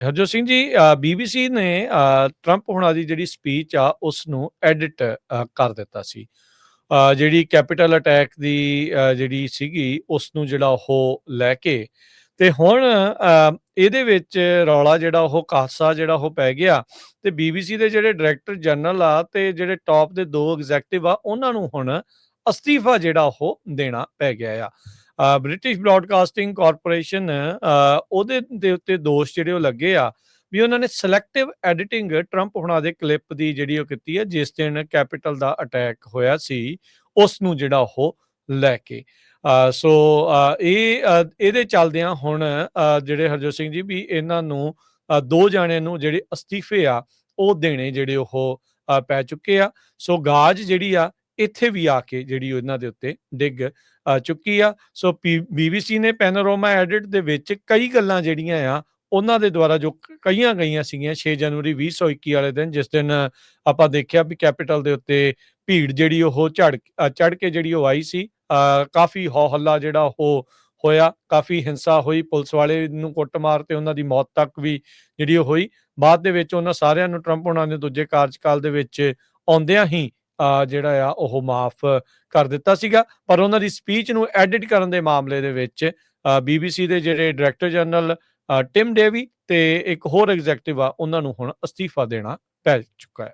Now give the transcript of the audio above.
Harjot Singh ji, BBC ਨੇ Trump ਹੁਣਾਂ ਦੀ ਜਿਹੜੀ ਸਪੀਚ ਆ ਉਸ ਨੂੰ ਐਡਿਟ ਕਰ ਦਿੱਤਾ ਸੀ। ਜਿਹੜੀ ਕੈਪੀਟਲ ਅਟੈਕ ਦੀ ਜਿਹੜੀ ਸੀਗੀ ਉਸ ਨੂੰ ਜਿਹੜਾ ਉਹ ਲੈ ਕੇ ਤੇ ਹੁਣ ਇਹਦੇ ਵਿੱਚ ਰੌਲਾ ਜਿਹੜਾ ਉਹ ਕਾਸਾ ਜਿਹੜਾ ਉਹ ਪੈ ਗਿਆ ਤੇ BBC ਦੇ ਜਿਹੜੇ ਡਾਇਰੈਕਟਰ ਜਨਰਲ ਆ ਤੇ ਜਿਹੜੇ ਟੌਪ ਦੇ 2 ਐਗਜ਼ੈਕਟਿਵ ਆ ਉਹਨਾਂ ਨੂੰ ਹੁਣ ਅਸਤੀਫਾ ਜਿਹੜਾ ਉਹ ਦੇਣਾ ਪੈ ਗਿਆ ਆ। ਬ੍ਰਿਟਿਸ਼ ਬ੍ਰੌਡਕਾਸਟਿੰਗ ਕਾਰਪੋਰੇਸ਼ਨ ਉਹਦੇ ਦੇ ਉੱਤੇ ਦੋਸ਼ ਜਿਹੜੇ ਉਹ ਲੱਗੇ ਆ ਵੀ ਉਹਨਾਂ ਨੇ ਸਿਲੈਕਟਿਵ ਐਡੀਟਿੰਗ ਟਰੰਪ ਹੁਣਾਂ ਦੇ ਕਲਿੱਪ ਦੀ ਜਿਹੜੀ ਉਹ ਕੀਤੀ ਹੈ ਜਿਸ ਦਿਨ ਕੈਪੀਟਲ ਦਾ ਅਟੈਕ ਹੋਇਆ ਸੀ ਉਸ ਨੂੰ ਜਿਹੜਾ ਉਹ ਲੈ ਕੇ। ਸੋ ਇਹਦੇ ਚੱਲਦਿਆਂ ਹੁਣ ਜਿਹੜੇ ਹਰਜੋਤ ਸਿੰਘ ਜੀ ਵੀ ਇਹਨਾਂ ਨੂੰ 2 ਜਾਣਿਆਂ ਨੂੰ ਜਿਹੜੇ ਅਸਤੀਫੇ ਆ ਉਹ ਦੇਣੇ ਜਿਹੜੇ ਉਹ ਪੈ ਚੁੱਕੇ ਆ। ਸੋ ਗਾਜ ਜਿਹੜੀ ਆ ਇੱਥੇ ਵੀ ਆ ਕੇ ਜਿਹੜੀ ਉਹਨਾਂ ਦੇ ਉੱਤੇ ਡਿੱਗ ਚੁੱਕੀ ਆ। ਸੋ BBC ਨੇ ਪੈਨੋਰਾਮਾ ਐਡਿਟ ਦੇ ਵਿੱਚ ਕਈ ਗੱਲਾਂ ਜਿਹੜੀਆਂ ਆ ਉਹਨਾਂ ਦੇ ਦੁਆਰਾ ਜੋ ਕਹੀਆਂ ਗਈਆਂ ਸੀਗੀਆਂ 6 ਜਨਵਰੀ 2021 ਵਾਲੇ ਦਿਨ, ਜਿਸ ਦਿਨ ਆਪਾਂ ਦੇਖਿਆ ਵੀ ਕੈਪੀਟਲ ਦੇ ਉੱਤੇ ਭੀੜ ਜਿਹੜੀ ਉਹ ਚੜ੍ਹ ਕੇ ਜਿਹੜੀ ਉਹ ਆਈ ਸੀ। ਕਾਫੀ ਹੋ ਹੱਲਾ ਜਿਹੜਾ ਉਹ ਹੋਇਆ, ਕਾਫੀ ਹਿੰਸਾ ਹੋਈ, ਪੁਲਿਸ ਵਾਲੇ ਨੂੰ ਕੁੱਟਮਾਰ ਤੇ ਉਹਨਾਂ ਦੀ ਮੌਤ ਤੱਕ ਵੀ ਜਿਹੜੀ ਉਹ ਹੋਈ। ਬਾਅਦ ਦੇ ਵਿੱਚ ਉਹਨਾਂ ਸਾਰਿਆਂ ਨੂੰ ਟਰੰਪ ਉਹਨਾਂ ਦੇ ਦੂਜੇ ਕਾਰਜਕਾਲ ਦੇ ਵਿੱਚ ਆਉਂਦਿਆਂ ਹੀ ਜਿਹੜਾ ਆ ਉਹ ਮਾਫ ਕਰ ਦਿੱਤਾ ਸੀਗਾ। ਪਰ ਉਹਨਾਂ ਦੀ ਸਪੀਚ ਨੂੰ ਐਡਿਟ ਕਰਨ ਦੇ ਮਾਮਲੇ ਦੇ ਵਿੱਚ BBC ਦੇ ਜਿਹੜੇ ਡਾਇਰੈਕਟਰ ਜਨਰਲ ਟਿਮ ਡੇਵੀ ਤੇ ਇੱਕ ਹੋਰ ਐਗਜ਼ੈਕਟਿਵ ਆ ਉਹਨਾਂ ਨੂੰ ਹੁਣ ਅਸਤੀਫਾ ਦੇਣਾ ਪੈ ਚੁੱਕਾ ਹੈ।